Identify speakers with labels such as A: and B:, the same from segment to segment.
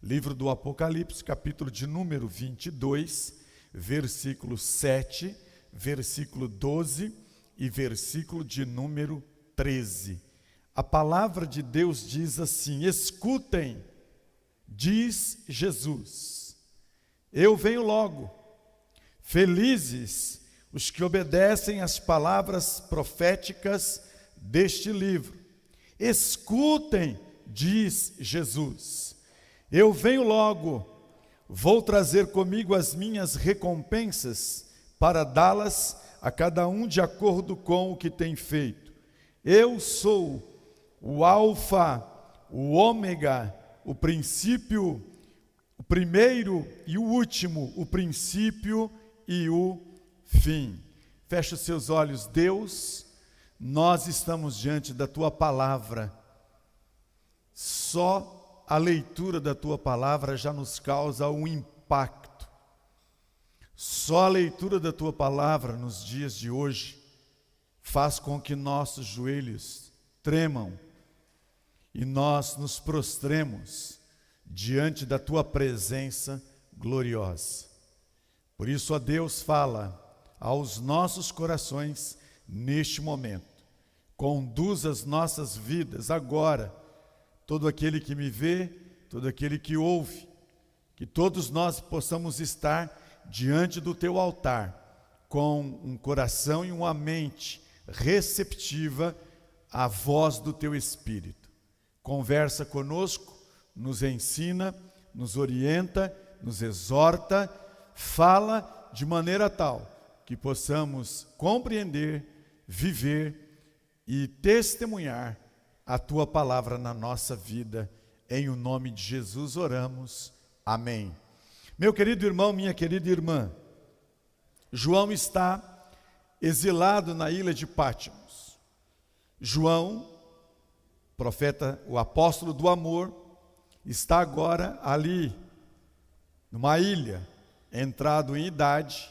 A: Livro do Apocalipse, capítulo de número 22, versículo 7, versículo 12 e versículo de número 13. A palavra de Deus diz assim: escutem, diz Jesus, eu venho logo. Felizes os que obedecem às palavras proféticas deste livro. Escutem, diz Jesus, eu venho logo, vou trazer comigo as minhas recompensas para dá-las a cada um de acordo com o que tem feito. Eu sou o Alfa, o Ômega, o princípio, o primeiro e o último, o princípio e o fim. Feche os seus olhos. Deus, nós estamos diante da Tua palavra. Só a leitura da Tua palavra já nos causa um impacto. Só a leitura da Tua palavra nos dias de hoje faz com que nossos joelhos tremam e nós nos prostremos diante da Tua presença gloriosa. Por isso, ó Deus, fala aos nossos corações neste momento. Conduz as nossas vidas agora. Todo aquele que me vê, todo aquele que ouve, que todos nós possamos estar diante do Teu altar, com um coração e uma mente receptiva à voz do Teu Espírito. Conversa conosco, nos ensina, nos orienta, nos exorta, fala de maneira tal que possamos compreender, viver e testemunhar a Tua palavra na nossa vida. Em o nome de Jesus oramos. Amém. Meu querido irmão, minha querida irmã, João está exilado na ilha de Pátimos. João, profeta, o apóstolo do amor, está agora ali, numa ilha, entrado em idade,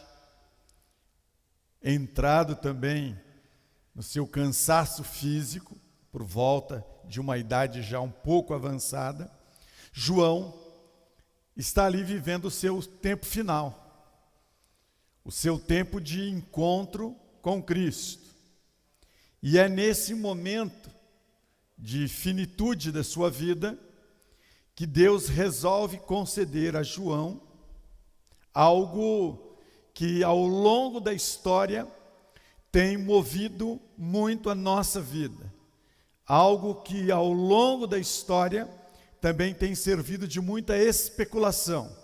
A: entrado também no seu cansaço físico, por volta de uma idade já um pouco avançada. João está ali vivendo o seu tempo final, o seu tempo de encontro com Cristo. E é nesse momento de finitude da sua vida que Deus resolve conceder a João algo que ao longo da história tem movido muito a nossa vida. Algo que ao longo da história também tem servido de muita especulação.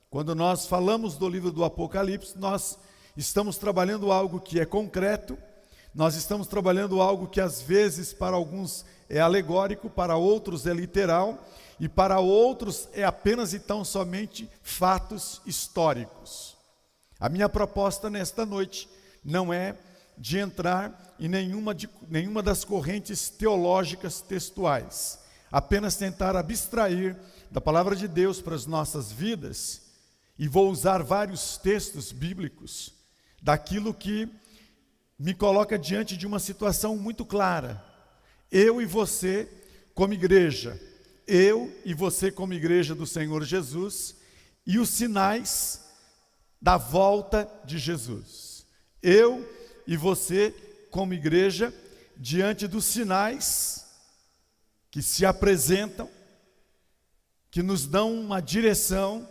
A: Quando nós falamos do livro do Apocalipse, nós estamos trabalhando algo que é concreto, nós estamos trabalhando algo que às vezes para alguns é alegórico, para outros é literal, e para outros é apenas e tão somente fatos históricos. A minha proposta nesta noite não é de entrar em nenhuma das correntes teológicas textuais, apenas tentar abstrair da palavra de Deus para as nossas vidas, e vou usar vários textos bíblicos daquilo que me coloca diante de uma situação muito clara. Eu e você como igreja, eu e você como igreja do Senhor Jesus, e os sinais da volta de Jesus. Eu e você como igreja, diante dos sinais que se apresentam, que nos dão uma direção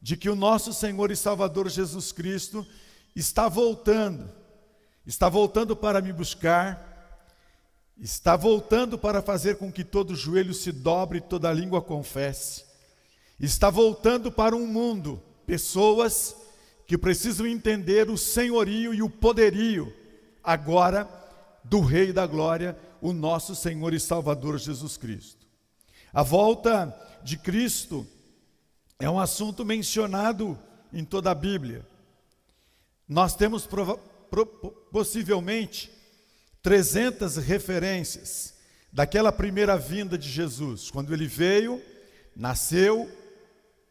A: de que o nosso Senhor e Salvador Jesus Cristo está voltando para me buscar, está voltando para fazer com que todo joelho se dobre e toda língua confesse, está voltando para um mundo, pessoas que precisam entender o senhorio e o poderio agora do Rei da Glória, o nosso Senhor e Salvador Jesus Cristo. A volta de Cristo é um assunto mencionado em toda a Bíblia. Nós temos possivelmente 300 referências daquela primeira vinda de Jesus, quando ele veio, nasceu,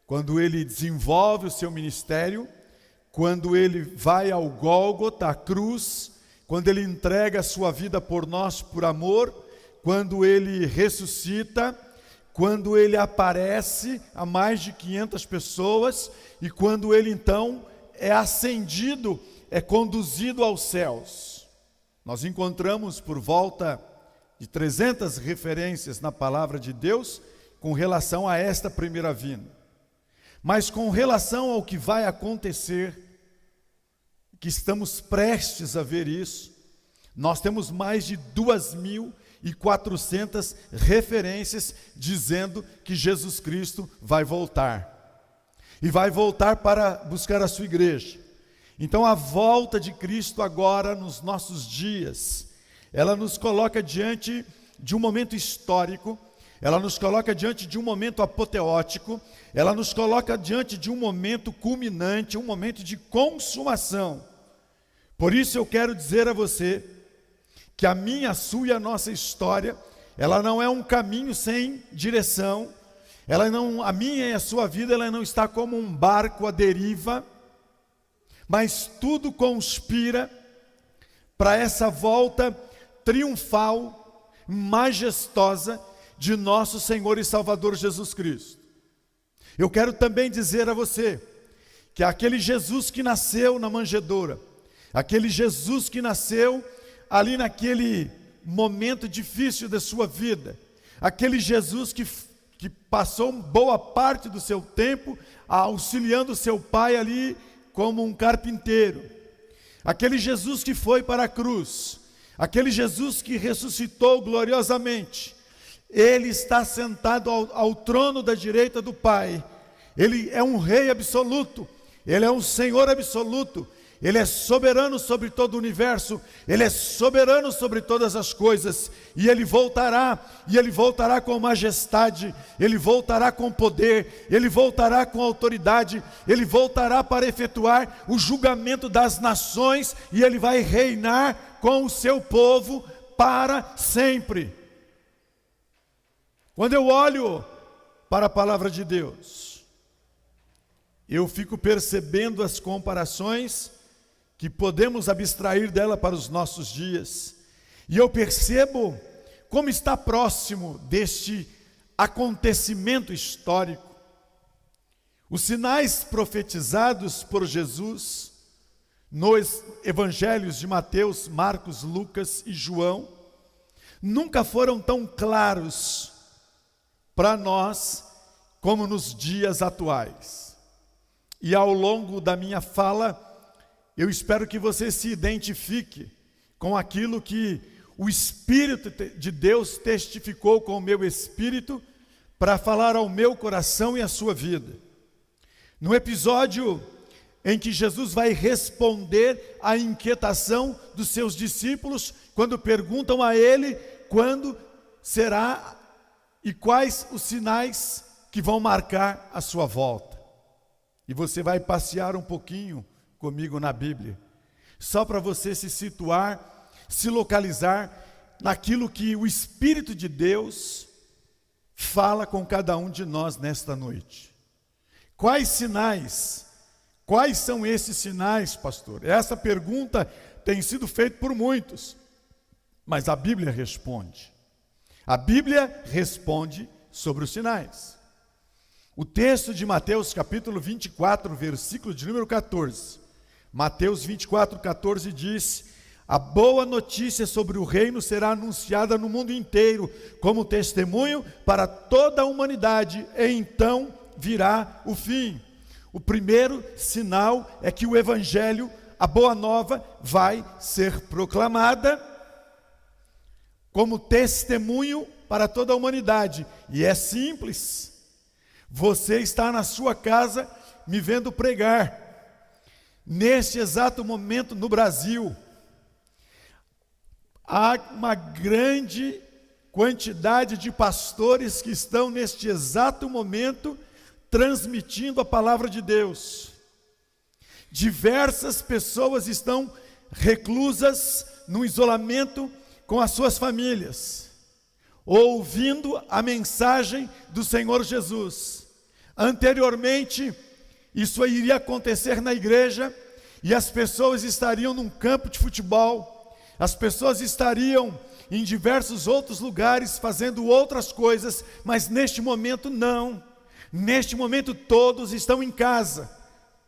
A: quando ele desenvolve o seu ministério, quando ele vai ao Gólgota, à cruz, quando ele entrega a sua vida por nós, por amor, quando ele ressuscita, quando ele aparece a mais de 500 pessoas e quando ele então é ascendido, é conduzido aos céus. Nós encontramos por volta de 300 referências na palavra de Deus com relação a esta primeira vinda. Mas com relação ao que vai acontecer, que estamos prestes a ver isso, nós temos mais de 2.400 referências dizendo que Jesus Cristo vai voltar. E vai voltar para buscar a sua igreja. Então a volta de Cristo agora nos nossos dias, ela nos coloca diante de um momento histórico, ela nos coloca diante de um momento apoteótico, ela nos coloca diante de um momento culminante, um momento de consumação. Por isso eu quero dizer a você que a minha, a sua e a nossa história, ela não é um caminho sem direção, a minha e a sua vida, ela não está como um barco à deriva, mas tudo conspira para essa volta triunfal, majestosa de nosso Senhor e Salvador Jesus Cristo. Eu quero também dizer a você que aquele Jesus que nasceu na manjedoura, aquele Jesus que nasceu ali naquele momento difícil da sua vida, aquele Jesus que passou boa parte do seu tempo auxiliando seu pai ali como um carpinteiro, aquele Jesus que foi para a cruz, aquele Jesus que ressuscitou gloriosamente, ele está sentado ao trono da direita do Pai. Ele é um rei absoluto, ele é um Senhor absoluto, ele é soberano sobre todo o universo, ele é soberano sobre todas as coisas, e ele voltará com majestade, ele voltará com poder, ele voltará com autoridade, ele voltará para efetuar o julgamento das nações, e ele vai reinar com o seu povo para sempre. Quando eu olho para a palavra de Deus, eu fico percebendo as comparações que podemos abstrair dela para os nossos dias, e eu percebo como está próximo deste acontecimento histórico. Os sinais profetizados por Jesus nos evangelhos de Mateus, Marcos, Lucas e João nunca foram tão claros para nós como nos dias atuais. E ao longo da minha fala, eu espero que você se identifique com aquilo que o Espírito de Deus testificou com o meu espírito para falar ao meu coração e à sua vida. No episódio em que Jesus vai responder à inquietação dos seus discípulos, quando perguntam a ele quando será e quais os sinais que vão marcar a sua volta. E você vai passear um pouquinho comigo na Bíblia, só para você se situar, se localizar naquilo que o Espírito de Deus fala com cada um de nós nesta noite. Quais sinais? Quais são esses sinais, pastor? Essa pergunta tem sido feita por muitos, mas a Bíblia responde. A Bíblia responde sobre os sinais. O texto de Mateus capítulo 24, versículo de número 14. Mateus 24, 14 diz: a boa notícia sobre o reino será anunciada no mundo inteiro, como testemunho para toda a humanidade, e então virá o fim. O primeiro sinal é que o evangelho, a boa nova, vai ser proclamada como testemunho para toda a humanidade. E é simples. Você está na sua casa me vendo pregar. Neste exato momento no Brasil, há uma grande quantidade de pastores que estão neste exato momento transmitindo a palavra de Deus. Diversas pessoas estão reclusas no isolamento com as suas famílias, ouvindo a mensagem do Senhor Jesus. Anteriormente, isso iria acontecer na igreja, e as pessoas estariam num campo de futebol, as pessoas estariam em diversos outros lugares, fazendo outras coisas, mas neste momento não. Neste momento todos estão em casa,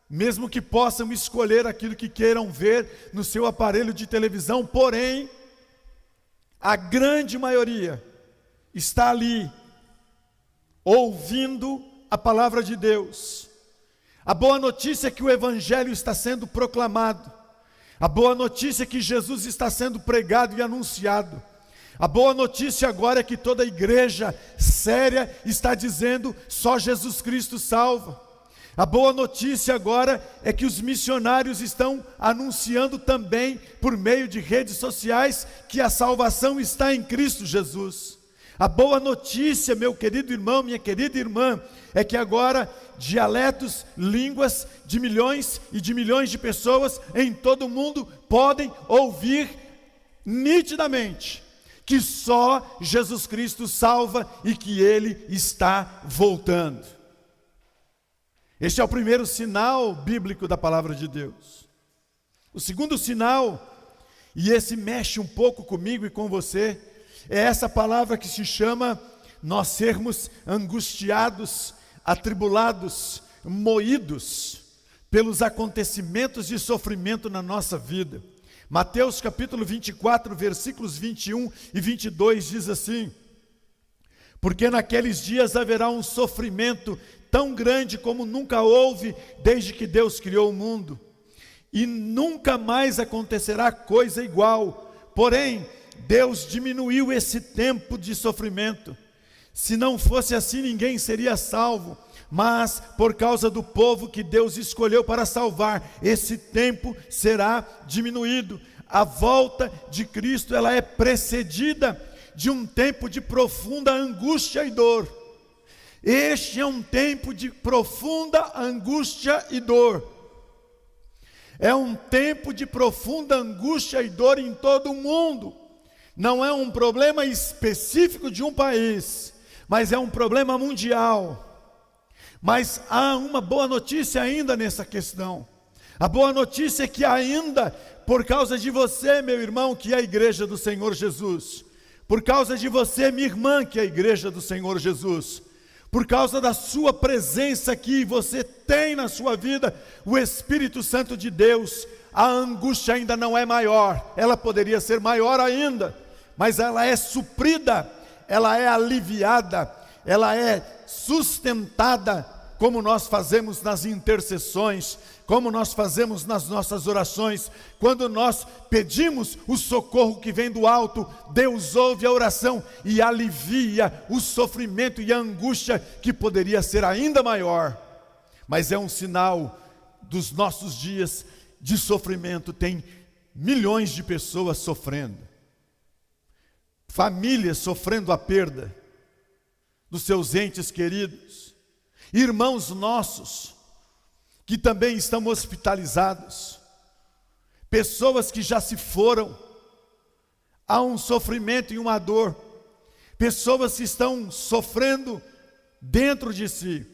A: mesmo que possam escolher aquilo que queiram ver no seu aparelho de televisão, porém, a grande maioria está ali, ouvindo a palavra de Deus. A boa notícia é que o Evangelho está sendo proclamado. A boa notícia é que Jesus está sendo pregado e anunciado. A boa notícia agora é que toda a igreja séria está dizendo: só Jesus Cristo salva. A boa notícia agora é que os missionários estão anunciando também, por meio de redes sociais, que a salvação está em Cristo Jesus. A boa notícia, meu querido irmão, minha querida irmã, é que agora dialetos, línguas de milhões e de milhões de pessoas em todo o mundo podem ouvir nitidamente que só Jesus Cristo salva e que Ele está voltando. Este é o primeiro sinal bíblico da palavra de Deus. O segundo sinal, e esse mexe um pouco comigo e com você, é essa palavra que se chama nós sermos angustiados, atribulados, moídos pelos acontecimentos de sofrimento na nossa vida. Mateus capítulo 24, versículos 21 e 22 diz assim: porque naqueles dias haverá um sofrimento tão grande como nunca houve desde que Deus criou o mundo, e nunca mais acontecerá coisa igual. Porém, Deus diminuiu esse tempo de sofrimento. Se não fosse assim, ninguém seria salvo. Mas por causa do povo que Deus escolheu para salvar, esse tempo será diminuído. A volta de Cristo, ela é precedida de um tempo de profunda angústia e dor. Este é um tempo de profunda angústia e dor. É um tempo de profunda angústia e dor em todo o mundo. Não é um problema específico de um país, mas é um problema mundial. Mas há uma boa notícia ainda nessa questão. A boa notícia é que ainda, por causa de você, meu irmão, que é a igreja do Senhor Jesus, por causa de você, minha irmã, que é a igreja do Senhor Jesus, por causa da sua presença que você tem na sua vida, o Espírito Santo de Deus, a angústia ainda não é maior. Ela poderia ser maior ainda, mas ela é suprida, ela é aliviada, ela é sustentada, como nós fazemos nas intercessões, como nós fazemos nas nossas orações. Quando nós pedimos o socorro que vem do alto, Deus ouve a oração e alivia o sofrimento e a angústia que poderia ser ainda maior. Mas é um sinal dos nossos dias de sofrimento. Tem milhões de pessoas sofrendo, famílias sofrendo a perda dos seus entes queridos, irmãos nossos que também estão hospitalizados, pessoas que já se foram. Há um sofrimento e uma dor, pessoas que estão sofrendo dentro de si,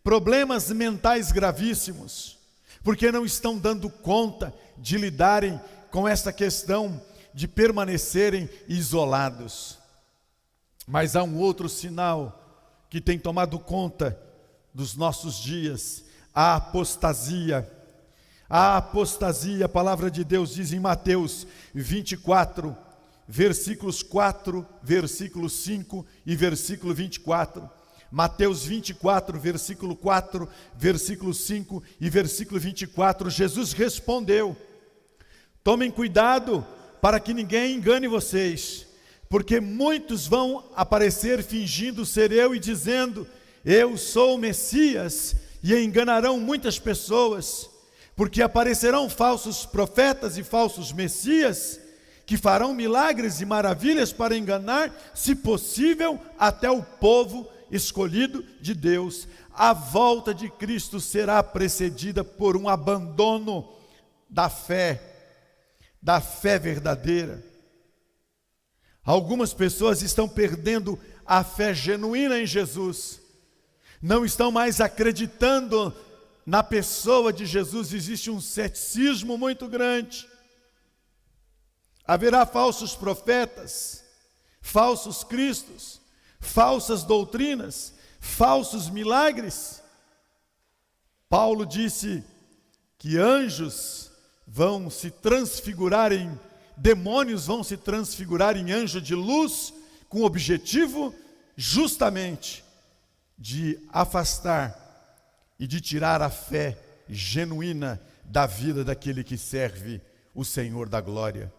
A: problemas mentais gravíssimos, porque não estão dando conta de lidarem com essa questão de permanecerem isolados. Mas há um outro sinal que tem tomado conta dos nossos dias: a apostasia. A apostasia, a palavra de Deus diz em Mateus 24, versículos 4, versículo 5 e versículo 24. Mateus 24, versículo 4, versículo 5 e versículo 24, Jesus respondeu: tomem cuidado para que ninguém engane vocês, porque muitos vão aparecer fingindo ser eu e dizendo: eu sou o Messias, e enganarão muitas pessoas, porque aparecerão falsos profetas e falsos messias, que farão milagres e maravilhas para enganar, se possível, até o povo escolhido de Deus. A volta de Cristo será precedida por um abandono da fé verdadeira. Algumas pessoas estão perdendo a fé genuína em Jesus, não estão mais acreditando na pessoa de Jesus. Existe um ceticismo muito grande. Haverá falsos profetas, falsos cristos, falsas doutrinas, falsos milagres. Paulo disse que anjos vão se transfigurar em demônios, vão se transfigurar em anjo de luz, com o objetivo justamente de afastar e de tirar a fé genuína da vida daquele que serve o Senhor da glória.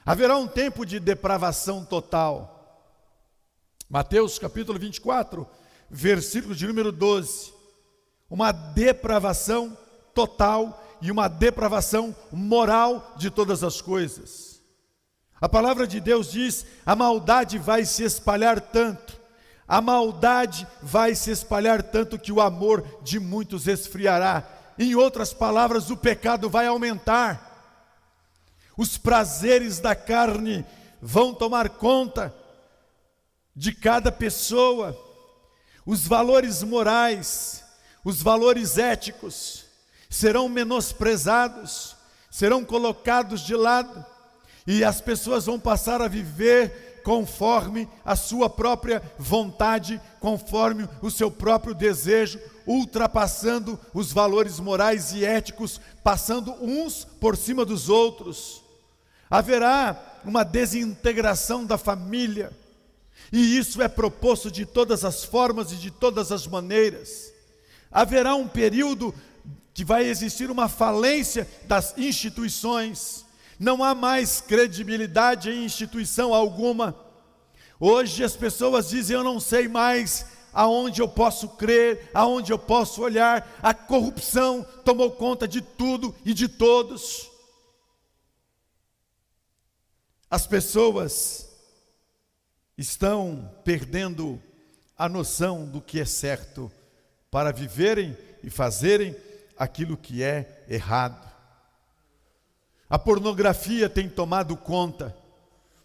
A: Haverá um tempo de depravação total. Mateus capítulo 24, versículo de número 12. Uma depravação total e uma depravação moral de todas as coisas. A palavra de Deus diz: a maldade vai se espalhar tanto, a maldade vai se espalhar tanto que o amor de muitos esfriará. Em outras palavras, o pecado vai aumentar. Os prazeres da carne vão tomar conta de cada pessoa. Os valores morais, os valores éticos serão menosprezados, serão colocados de lado, e as pessoas vão passar a viver conforme a sua própria vontade, conforme o seu próprio desejo, ultrapassando os valores morais e éticos, passando uns por cima dos outros. Haverá uma desintegração da família, e isso é proposto de todas as formas e de todas as maneiras. Haverá um período que vai existir uma falência das instituições. Não há mais credibilidade em instituição alguma. Hoje as pessoas dizem: eu não sei mais aonde eu posso crer, aonde eu posso olhar. A corrupção tomou conta de tudo e de todos. As pessoas estão perdendo a noção do que é certo para viverem e fazerem aquilo que é errado. A pornografia tem tomado conta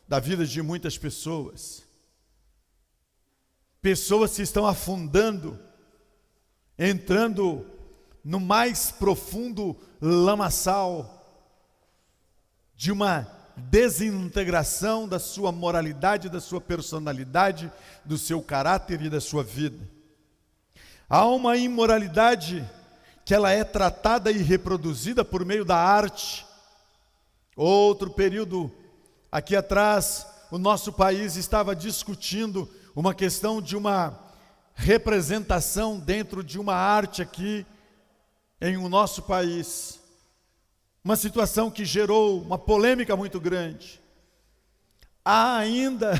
A: da vida de muitas pessoas. Pessoas se estão afundando, entrando no mais profundo lamaçal de uma desintegração da sua moralidade, da sua personalidade, do seu caráter e da sua vida. Há uma imoralidade que ela é tratada e reproduzida por meio da arte. Outro período, aqui atrás, o nosso país estava discutindo uma questão de uma representação dentro de uma arte aqui em o nosso país. Uma situação que gerou uma polêmica muito grande. Há ainda,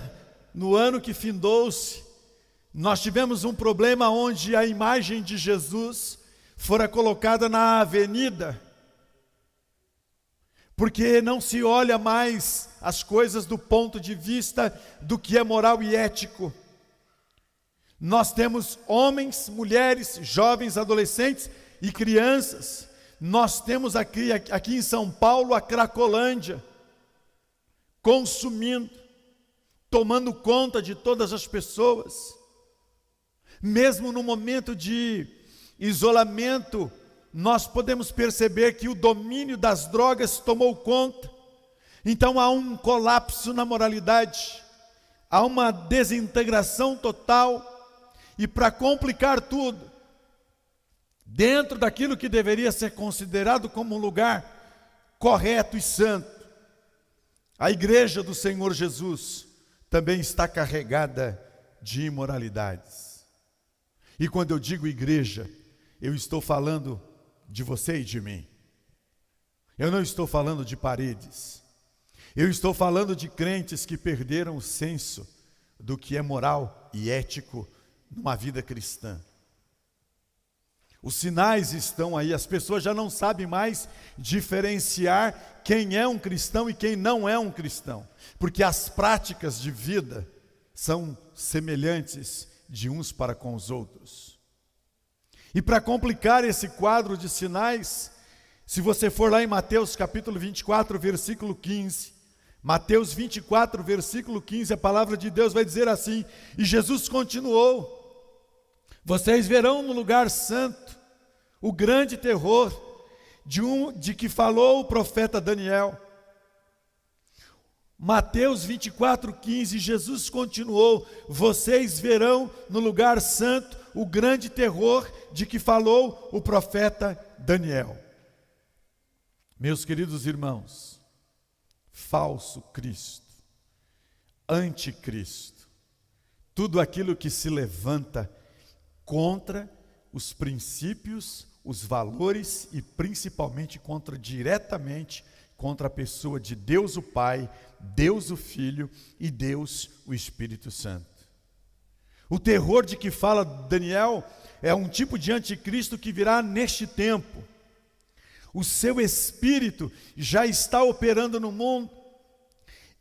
A: no ano que findou-se, nós tivemos um problema onde a imagem de Jesus fora colocada na avenida, porque não se olha mais as coisas do ponto de vista do que é moral e ético. Nós temos homens, mulheres, jovens, adolescentes e crianças. Nós temos aqui em São Paulo a Cracolândia, consumindo, tomando conta de todas as pessoas. Mesmo no momento de isolamento, nós podemos perceber que o domínio das drogas tomou conta. Então há um colapso na moralidade, há uma desintegração total, e para complicar tudo, dentro daquilo que deveria ser considerado como um lugar correto e santo, a igreja do Senhor Jesus também está carregada de imoralidades. E quando eu digo igreja, eu estou falando de você e de mim. Eu não estou falando de paredes. Eu estou falando de crentes que perderam o senso do que é moral e ético numa vida cristã. Os sinais estão aí, as pessoas já não sabem mais diferenciar quem é um cristão e quem não é um cristão, porque as práticas de vida são semelhantes de uns para com os outros. E para complicar esse quadro de sinais, se você for lá em Mateus capítulo 24, versículo 15, Mateus 24, versículo 15, a palavra de Deus vai dizer assim: e Jesus continuou: vocês verão no lugar santo o grande terror de que falou o profeta Daniel. Mateus 24:15, Jesus continuou: vocês verão no lugar santo o grande terror de que falou o profeta Daniel. Meus queridos irmãos, falso Cristo, anticristo, tudo aquilo que se levanta contra os princípios, os valores e principalmente diretamente contra a pessoa de Deus o Pai, Deus o Filho e Deus o Espírito Santo. O terror de que fala Daniel é um tipo de anticristo que virá neste tempo. O seu espírito já está operando no mundo.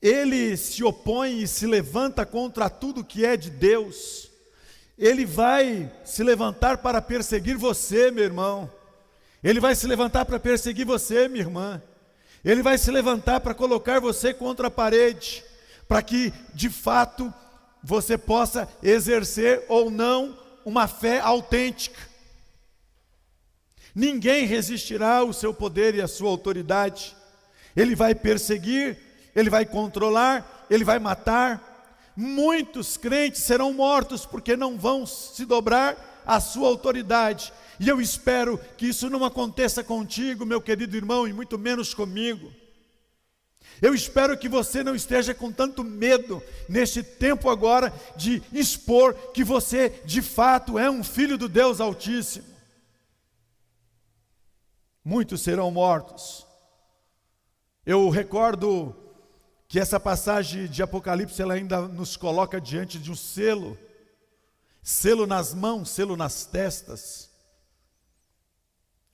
A: Ele se opõe e se levanta contra tudo que é de Deus. Ele vai se levantar para perseguir você, meu irmão. Ele vai se levantar para perseguir você, minha irmã. Ele vai se levantar para colocar você contra a parede, para que, de fato, você possa exercer ou não uma fé autêntica. Ninguém resistirá ao seu poder e à sua autoridade. Ele vai perseguir, ele vai controlar, ele vai matar. Muitos crentes serão mortos porque não vão se dobrar à sua autoridade. E eu espero que isso não aconteça contigo, meu querido irmão, e muito menos comigo. Eu espero que você não esteja com tanto medo neste tempo agora de expor que você de fato é um filho do Deus Altíssimo. Muitos serão mortos. Eu recordo que essa passagem de Apocalipse ela ainda nos coloca diante de um selo. Selo nas mãos, selo nas testas.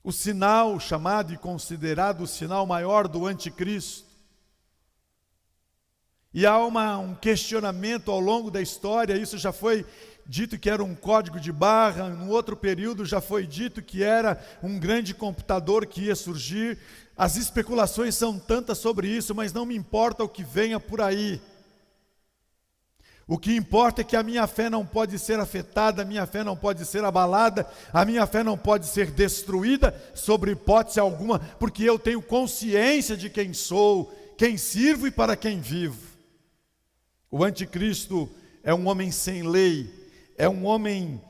A: O sinal chamado e considerado o sinal maior do anticristo. E há um questionamento ao longo da história, isso já foi dito que era um código de barra, em outro período já foi dito que era um grande computador que ia surgir. As especulações são tantas sobre isso, mas não me importa o que venha por aí. O que importa é que a minha fé não pode ser afetada, a minha fé não pode ser abalada, a minha fé não pode ser destruída sobre hipótese alguma, porque eu tenho consciência de quem sou, quem sirvo e para quem vivo. O anticristo é um homem sem lei, é um homem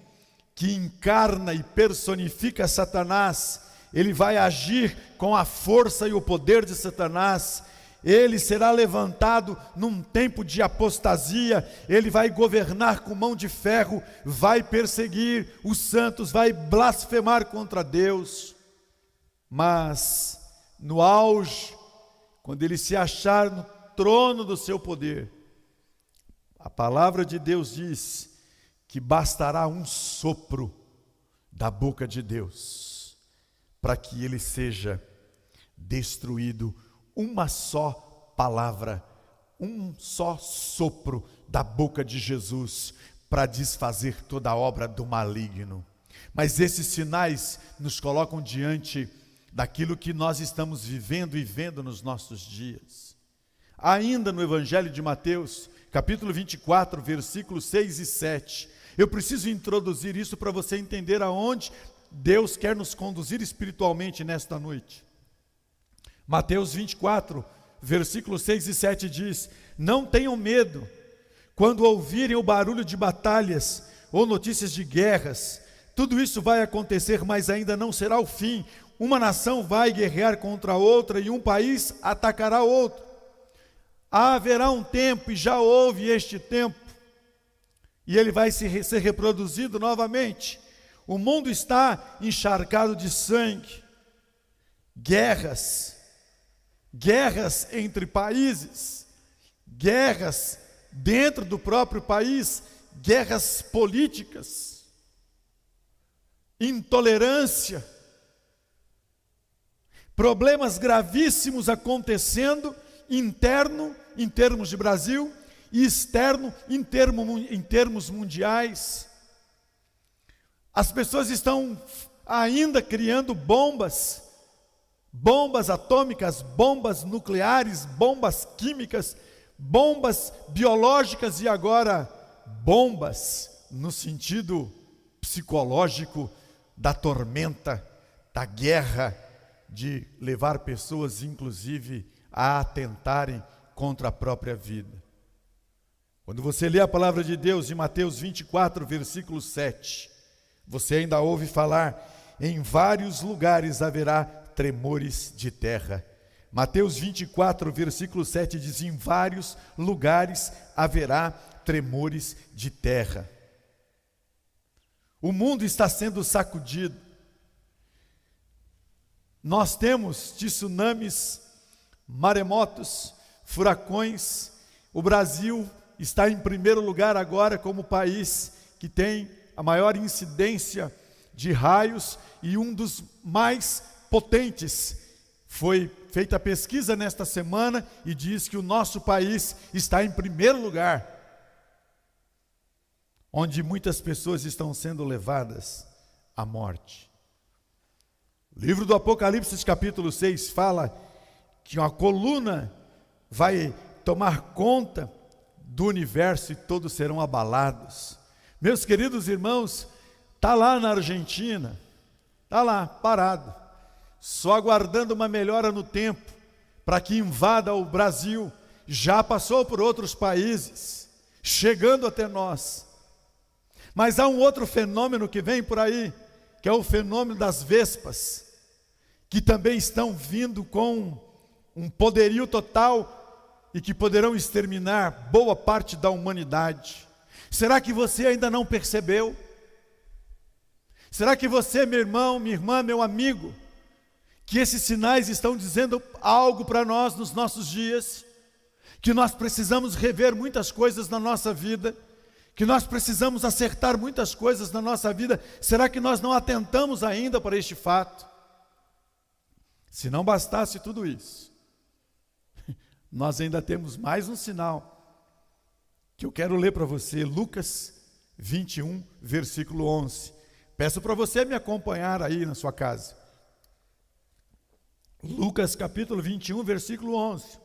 A: que encarna e personifica Satanás. Ele vai agir com a força e o poder de Satanás. Ele será levantado num tempo de apostasia, ele vai governar com mão de ferro, vai perseguir os santos, vai blasfemar contra Deus. Mas no auge, quando ele se achar no trono do seu poder, a palavra de Deus diz que bastará um sopro da boca de Deus para que ele seja destruído. Uma só palavra, um só sopro da boca de Jesus para desfazer toda a obra do maligno. Mas esses sinais nos colocam diante daquilo que nós estamos vivendo e vendo nos nossos dias. Ainda no Evangelho de Mateus, capítulo 24, versículos 6 e 7. Eu preciso introduzir isso para você entender aonde Deus quer nos conduzir espiritualmente nesta noite. Mateus 24, versículos 6 e 7 diz: não tenham medo quando ouvirem o barulho de batalhas ou notícias de guerras. Tudo isso vai acontecer, mas ainda não será o fim. Uma nação vai guerrear contra outra e um país atacará outro. Haverá um tempo, e já houve este tempo, e ele vai ser reproduzido novamente. O mundo está encharcado de sangue, guerras entre países, guerras dentro do próprio país, guerras políticas, intolerância, problemas gravíssimos acontecendo, interno em termos de Brasil e externo em termos mundiais. As pessoas estão ainda criando bombas atômicas, bombas nucleares, bombas químicas, bombas biológicas e agora bombas no sentido psicológico da tormenta, da guerra, de levar pessoas inclusive a atentarem contra a própria vida. Quando você lê a palavra de Deus em Mateus 24, versículo 7, você ainda ouve falar: em vários lugares haverá tremores de terra. Mateus 24, versículo 7 diz: em vários lugares haverá tremores de terra. O mundo está sendo sacudido. Nós temos tsunamis, maremotos, furacões. O Brasil está em primeiro lugar agora como país que tem a maior incidência de raios e um dos mais potentes. Foi feita a pesquisa nesta semana e diz que o nosso país está em primeiro lugar, onde muitas pessoas estão sendo levadas à morte. O livro do Apocalipse, capítulo 6, fala que uma coluna vai tomar conta do universo e todos serão abalados. Meus queridos irmãos, está lá na Argentina, está lá, parado, só aguardando uma melhora no tempo, para que invada o Brasil. Já passou por outros países, chegando até nós. Mas há um outro fenômeno que vem por aí, que é o fenômeno das vespas, que também estão vindo com um poderio total e que poderão exterminar boa parte da humanidade. Será que você ainda não percebeu? Será que você, meu irmão, minha irmã, meu amigo, que esses sinais estão dizendo algo para nós nos nossos dias? Que nós precisamos rever muitas coisas na nossa vida, que nós precisamos acertar muitas coisas na nossa vida. Será que nós não atentamos ainda para este fato? Se não bastasse tudo isso, nós ainda temos mais um sinal, que eu quero ler para você, Lucas 21, versículo 11. Peço para você me acompanhar aí na sua casa. Lucas capítulo 21, versículo 11.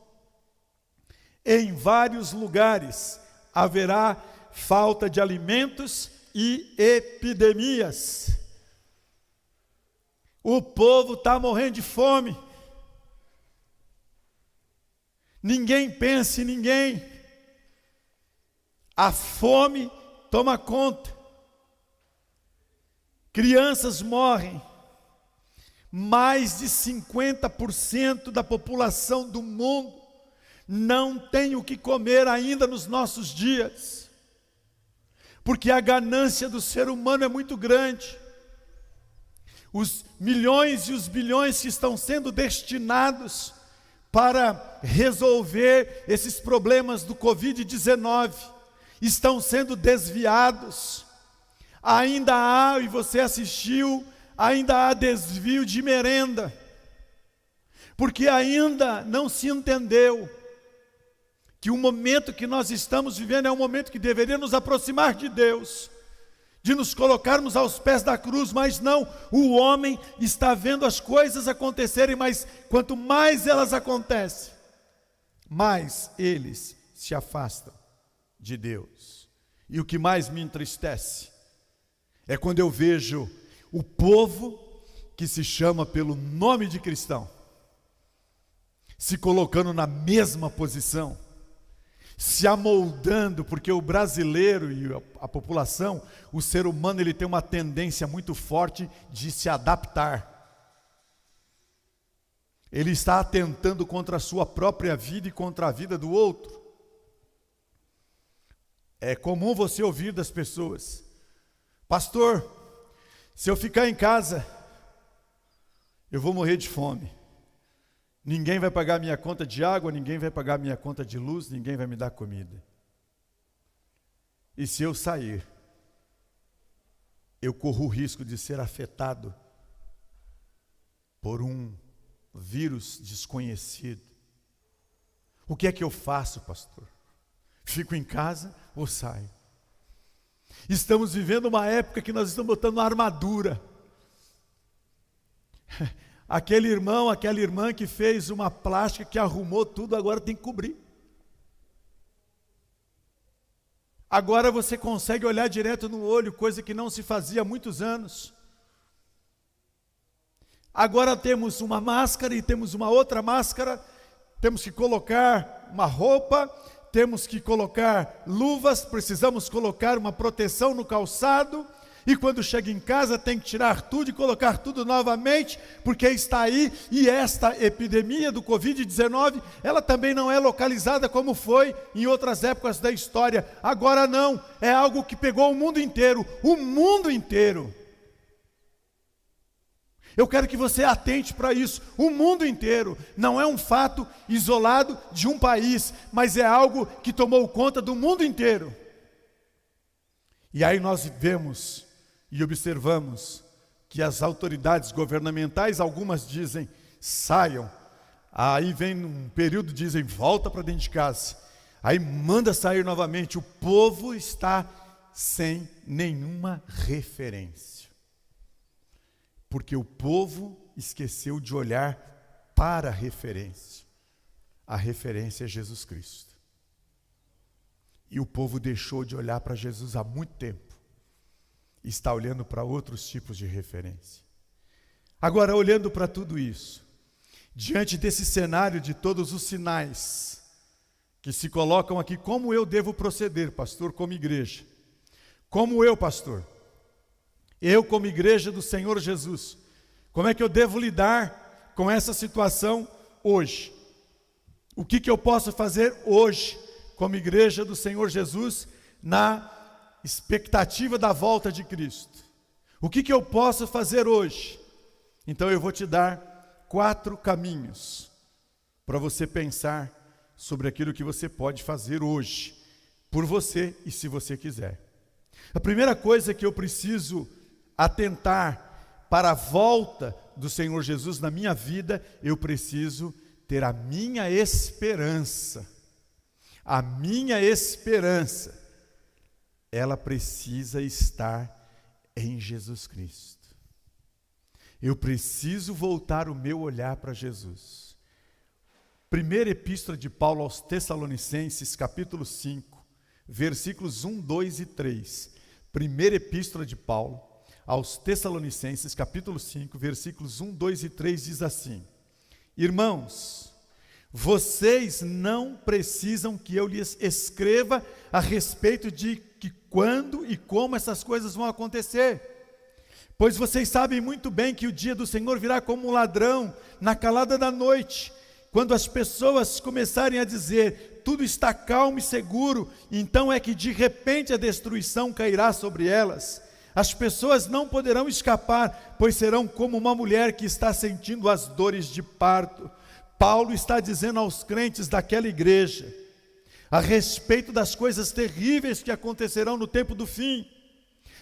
A: Em vários lugares haverá falta de alimentos e epidemias. O povo está morrendo de fome. Ninguém pensa em ninguém. A fome toma conta. Crianças morrem. Mais de 50% da população do mundo não tem o que comer ainda nos nossos dias, porque a ganância do ser humano é muito grande. Os milhões e os bilhões que estão sendo destinados para resolver esses problemas do Covid-19 estão sendo desviados. Ainda há, e você assistiu, ainda há desvio de merenda, porque ainda não se entendeu que o momento que nós estamos vivendo é um momento que deveria nos aproximar de Deus, de nos colocarmos aos pés da cruz, mas não, o homem está vendo as coisas acontecerem, mas quanto mais elas acontecem, mais eles se afastam de Deus. E o que mais me entristece é quando eu vejo o povo que se chama pelo nome de cristão se colocando na mesma posição, se amoldando, porque o brasileiro e a população, o ser humano, ele tem uma tendência muito forte de se adaptar. Ele está atentando contra a sua própria vida e contra a vida do outro. É comum você ouvir das pessoas: pastor, se eu ficar em casa, eu vou morrer de fome. Ninguém vai pagar minha conta de água, ninguém vai pagar minha conta de luz, ninguém vai me dar comida. E se eu sair, eu corro o risco de ser afetado por um vírus desconhecido. O que é que eu faço, pastor? Fico em casa ou saio? Estamos vivendo uma época que nós estamos botando uma armadura. Aquele irmão, aquela irmã que fez uma plástica, que arrumou tudo, agora tem que cobrir. Agora você consegue olhar direto no olho, coisa que não se fazia há muitos anos. Agora temos uma máscara e temos uma outra máscara temos que colocar uma roupa, temos que colocar luvas, precisamos colocar uma proteção no calçado, e quando chega em casa tem que tirar tudo e colocar tudo novamente, porque está aí, e esta epidemia do Covid-19, ela também não é localizada como foi em outras épocas da história. Agora não, é algo que pegou o mundo inteiro, o mundo inteiro. Eu quero que você atente para isso, o mundo inteiro. Não é um fato isolado de um país, mas é algo que tomou conta do mundo inteiro. E aí nós vemos e observamos que as autoridades governamentais, algumas dizem, saiam. Aí vem um período, dizem, volta para dentro de casa. Aí manda sair novamente. O povo está sem nenhuma referência. Porque o povo esqueceu de olhar para a referência. A referência é Jesus Cristo. E o povo deixou de olhar para Jesus há muito tempo. Está olhando para outros tipos de referência. Agora, olhando para tudo isso, diante desse cenário de todos os sinais que se colocam aqui, como eu devo proceder, pastor, como igreja? Como eu, pastor? Eu, como igreja do Senhor Jesus, como é que eu devo lidar com essa situação hoje? O que eu posso fazer hoje, como igreja do Senhor Jesus, na expectativa da volta de Cristo? O que eu posso fazer hoje? Então eu vou te dar 4 caminhos para você pensar sobre aquilo que você pode fazer hoje, por você e se você quiser. A primeira coisa que eu preciso atentar para a volta do Senhor Jesus na minha vida, eu preciso ter a minha esperança. A minha esperança, ela precisa estar em Jesus Cristo. Eu preciso voltar o meu olhar para Jesus. Primeira epístola de Paulo aos Tessalonicenses, capítulo 5, versículos 1, 2 e 3. Primeira epístola de Paulo aos Tessalonicenses, capítulo 5, versículos 1, 2 e 3, diz assim: Irmãos, vocês não precisam que eu lhes escreva a respeito de que quando e como essas coisas vão acontecer, pois vocês sabem muito bem que o dia do Senhor virá como um ladrão, na calada da noite, quando as pessoas começarem a dizer, tudo está calmo e seguro, então é que de repente a destruição cairá sobre elas. As pessoas não poderão escapar, pois serão como uma mulher que está sentindo as dores de parto. Paulo está dizendo aos crentes daquela igreja, a respeito das coisas terríveis que acontecerão no tempo do fim,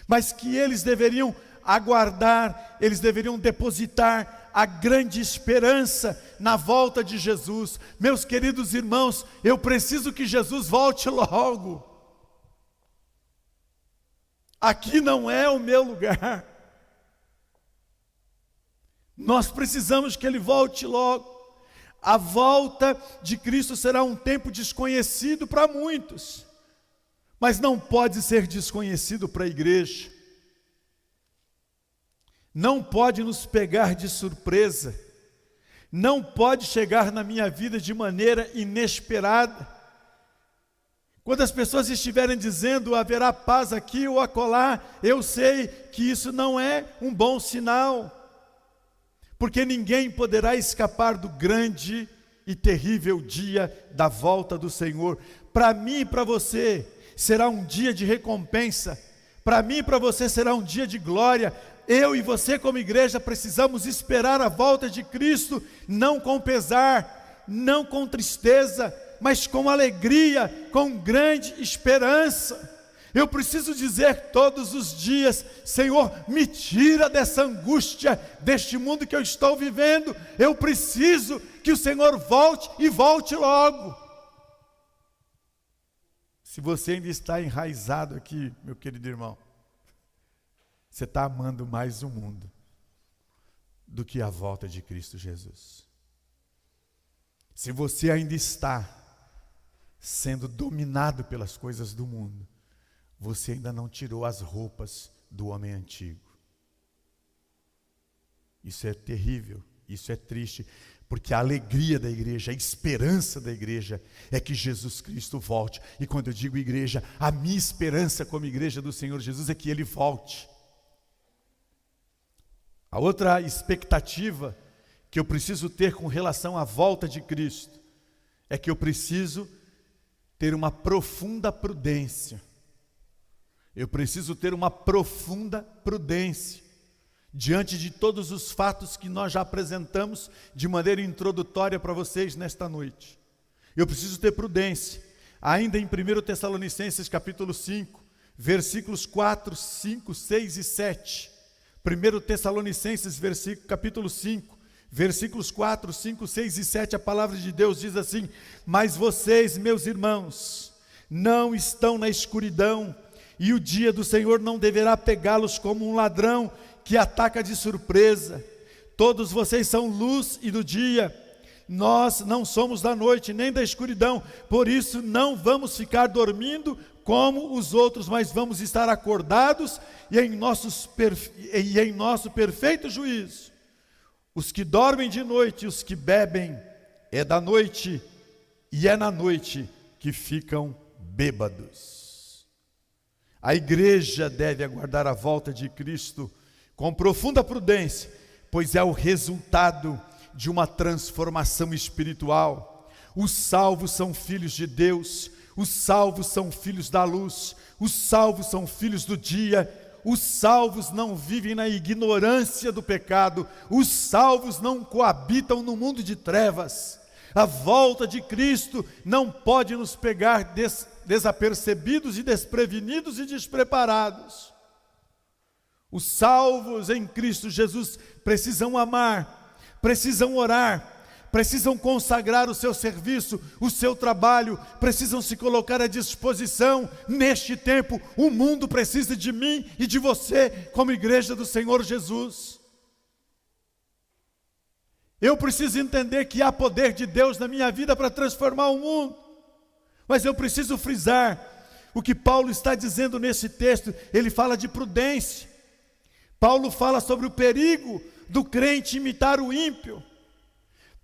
A: mas que eles deveriam aguardar, eles deveriam depositar a grande esperança na volta de Jesus. Meus queridos irmãos, eu preciso que Jesus volte logo. Aqui não é o meu lugar. Nós precisamos que Ele volte logo. A volta de Cristo será um tempo desconhecido para muitos, mas não pode ser desconhecido para a igreja. Não pode nos pegar de surpresa. Não pode chegar na minha vida de maneira inesperada. Quando as pessoas estiverem dizendo haverá paz aqui ou acolá, eu sei que isso não é um bom sinal, porque ninguém poderá escapar do grande e terrível dia da volta do Senhor. Para mim e para você será um dia de recompensa, para mim e para você será um dia de glória. Eu e você como igreja precisamos esperar a volta de Cristo, não com pesar, não com tristeza, mas com alegria, com grande esperança. Eu preciso dizer todos os dias, Senhor, me tira dessa angústia, deste mundo que eu estou vivendo. Eu preciso que o Senhor volte e volte logo. Se você ainda está enraizado aqui, meu querido irmão, você está amando mais o mundo do que a volta de Cristo Jesus. Se você ainda está sendo dominado pelas coisas do mundo, você ainda não tirou as roupas do homem antigo. Isso é terrível, Isso é triste, porque a alegria da igreja, a esperança da igreja é que Jesus Cristo volte. E quando eu digo igreja, a minha esperança como igreja do Senhor Jesus é que Ele volte. A outra expectativa que eu preciso ter com relação à volta de Cristo é que eu preciso ter uma profunda prudência. Eu preciso ter uma profunda prudência diante de todos os fatos que nós já apresentamos de maneira introdutória para vocês nesta noite. Eu preciso ter prudência. Ainda em 1 Tessalonicenses capítulo 5, versículos 4, 5, 6 e 7. 1 Tessalonicenses capítulo 5, versículos 4, 5, 6 e 7, a palavra de Deus diz assim: mas vocês, meus irmãos, não estão na escuridão, e o dia do Senhor não deverá pegá-los como um ladrão que ataca de surpresa. Todos vocês são luz e do dia. Nós não somos da noite nem da escuridão, por isso não vamos ficar dormindo como os outros, mas vamos estar acordados e em nosso perfeito juízo. Os que dormem de noite e os que bebem é da noite, e é na noite que ficam bêbados. A igreja deve aguardar a volta de Cristo com profunda prudência, pois é o resultado de uma transformação espiritual. Os salvos são filhos de Deus, os salvos são filhos da luz, os salvos são filhos do dia, os salvos não vivem na ignorância do pecado, os salvos não coabitam no mundo de trevas. A volta de Cristo não pode nos pegar desapercebidos e desprevenidos e despreparados. Os salvos em Cristo Jesus precisam amar, precisam orar, precisam consagrar o seu serviço, o seu trabalho, precisam se colocar à disposição. Neste tempo, o mundo precisa de mim e de você, como igreja do Senhor Jesus. Eu preciso entender que há poder de Deus na minha vida para transformar o mundo, mas eu preciso frisar o que Paulo está dizendo nesse texto. Ele fala de prudência. Paulo fala sobre o perigo do crente imitar o ímpio.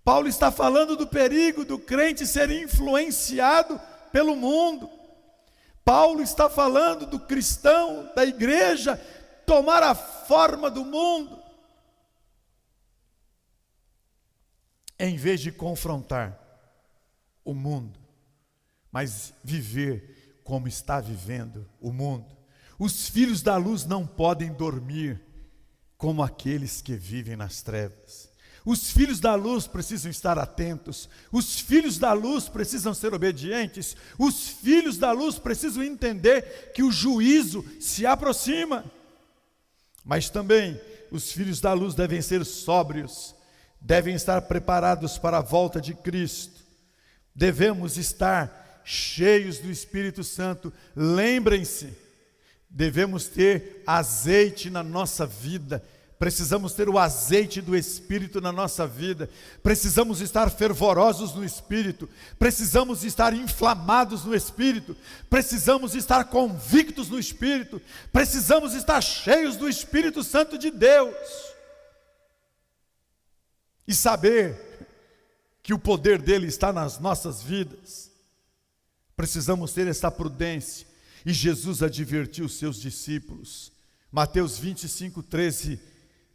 A: Paulo está falando do perigo do crente ser influenciado pelo mundo. Paulo está falando do cristão, da igreja, tomar a forma do mundo, em vez de confrontar o mundo, mas viver como está vivendo o mundo. Os filhos da luz não podem dormir como aqueles que vivem nas trevas. Os filhos da luz precisam estar atentos, os filhos da luz precisam ser obedientes, os filhos da luz precisam entender que o juízo se aproxima. Mas também os filhos da luz devem ser sóbrios, devem estar preparados para a volta de Cristo. Devemos estar cheios do Espírito Santo. Lembrem-se, devemos ter azeite na nossa vida. Precisamos ter o azeite do Espírito na nossa vida. Precisamos estar fervorosos no Espírito. Precisamos estar inflamados no Espírito. Precisamos estar convictos no Espírito. Precisamos estar cheios do Espírito Santo de Deus. E saber que o poder dele está nas nossas vidas. Precisamos ter essa prudência. E Jesus advertiu os seus discípulos. Mateus 25, 13,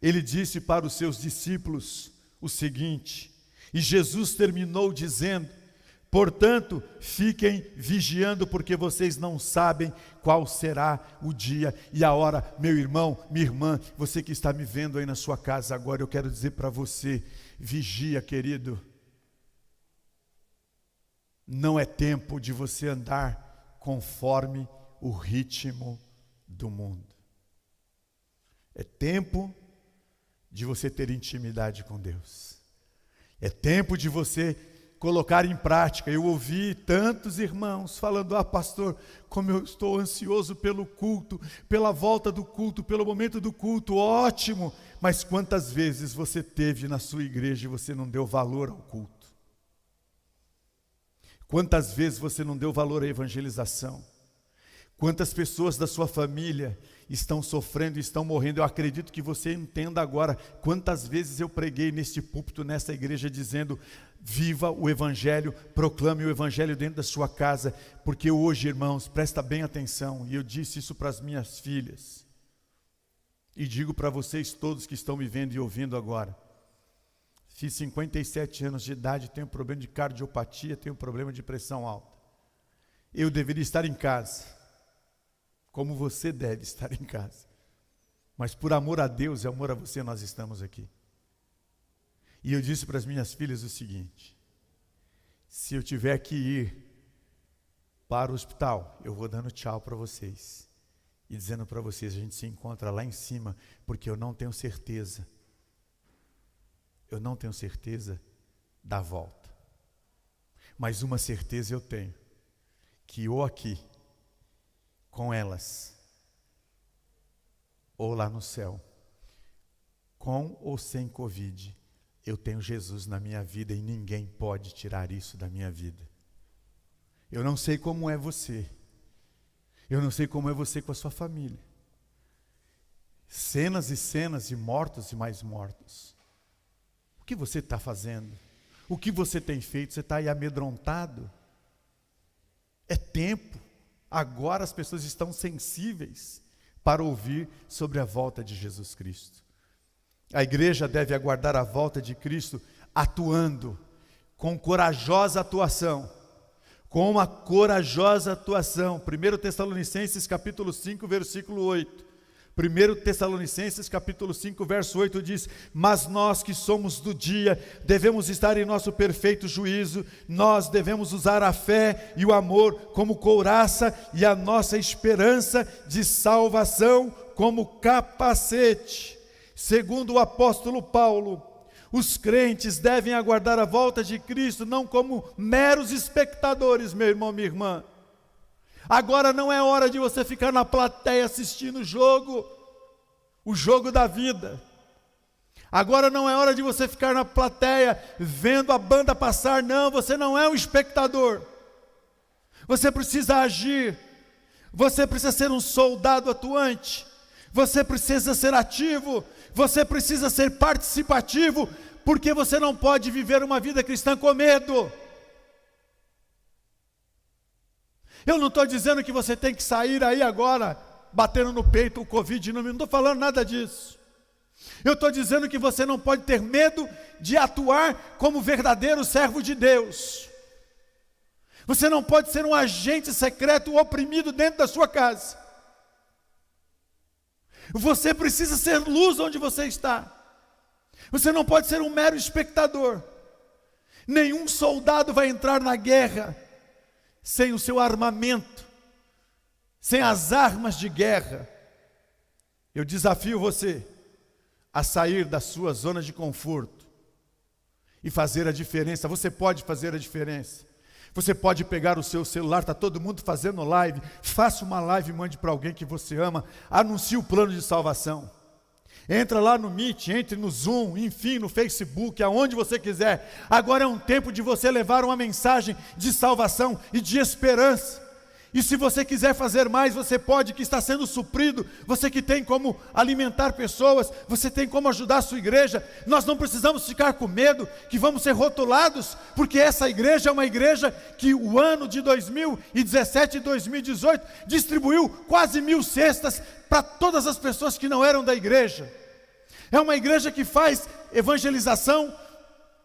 A: ele disse para os seus discípulos o seguinte, e Jesus terminou dizendo: portanto, fiquem vigiando, porque vocês não sabem qual será o dia e a hora. Meu irmão, minha irmã, você que está me vendo aí na sua casa agora, eu quero dizer para você, vigia, querido. Não é tempo de você andar conforme o ritmo do mundo. É tempo de você ter intimidade com Deus. É tempo de você colocar em prática. Eu ouvi tantos irmãos falando: pastor, como eu estou ansioso pelo culto, pela volta do culto, pelo momento do culto. Ótimo, mas quantas vezes você teve na sua igreja e você não deu valor ao culto? Quantas vezes você não deu valor à evangelização? Quantas pessoas da sua família estão sofrendo e estão morrendo? Eu acredito que você entenda agora quantas vezes eu preguei neste púlpito, nessa igreja, dizendo: viva o Evangelho, proclame o Evangelho dentro da sua casa, porque hoje, irmãos, presta bem atenção, e eu disse isso para as minhas filhas, e digo para vocês todos que estão me vendo e ouvindo agora: fiz 57 anos de idade, tenho problema de cardiopatia, tenho problema de pressão alta. Eu deveria estar em casa, como você deve estar em casa, mas por amor a Deus e amor a você, nós estamos aqui. E eu disse para as minhas filhas o seguinte: se eu tiver que ir para o hospital, eu vou dando tchau para vocês e dizendo para vocês: a gente se encontra lá em cima, porque eu não tenho certeza da volta, mas uma certeza eu tenho, que ou aqui com elas, ou lá no céu, com ou sem Covid, eu tenho Jesus na minha vida e ninguém pode tirar isso da minha vida. Eu não sei como é você, eu não sei como é você com a sua família. Cenas e cenas de mortos e mais mortos. O que você está fazendo? O que você tem feito? Você está aí amedrontado? É tempo. Agora as pessoas estão sensíveis para ouvir sobre a volta de Jesus Cristo. A igreja deve aguardar a volta de Cristo atuando com corajosa atuação, com uma corajosa atuação. 1 Tessalonicenses capítulo 5, versículo 8. 1 Tessalonicenses capítulo 5, verso 8 diz: mas nós que somos do dia, devemos estar em nosso perfeito juízo, nós devemos usar a fé e o amor como couraça e a nossa esperança de salvação como capacete. Segundo o apóstolo Paulo, os crentes devem aguardar a volta de Cristo não como meros espectadores, meu irmão, minha irmã. Agora não é hora de você ficar na plateia assistindo o jogo da vida. Agora não é hora de você ficar na plateia vendo a banda passar. Não, você não é um espectador. Você precisa agir. Você precisa ser um soldado atuante. Você precisa ser ativo. Você precisa ser participativo, porque você não pode viver uma vida cristã com medo. Eu não estou dizendo que você tem que sair aí agora, batendo no peito o Covid, não estou falando nada disso. Eu estou dizendo que você não pode ter medo de atuar como verdadeiro servo de Deus. Você não pode ser um agente secreto oprimido dentro da sua casa. Você precisa ser luz onde você está. Você não pode ser um mero espectador. Nenhum soldado vai entrar na guerra sem o seu armamento, sem as armas de guerra. Eu desafio você a sair da sua zona de conforto e fazer a diferença. Você pode fazer a diferença. Você pode pegar o seu celular, está todo mundo fazendo live, faça uma live e mande para alguém que você ama, anuncie o plano de salvação. Entra lá no Meet, entre no Zoom, enfim, no Facebook, aonde você quiser. Agora é um tempo de você levar uma mensagem de salvação e de esperança. E se você quiser fazer mais, você pode, que está sendo suprido. Você que tem como alimentar pessoas, você tem como ajudar a sua igreja. Nós não precisamos ficar com medo que vamos ser rotulados, porque essa igreja é uma igreja que o ano de 2017 e 2018 distribuiu quase 1.000 cestas para todas as pessoas que não eram da igreja. É uma igreja que faz evangelização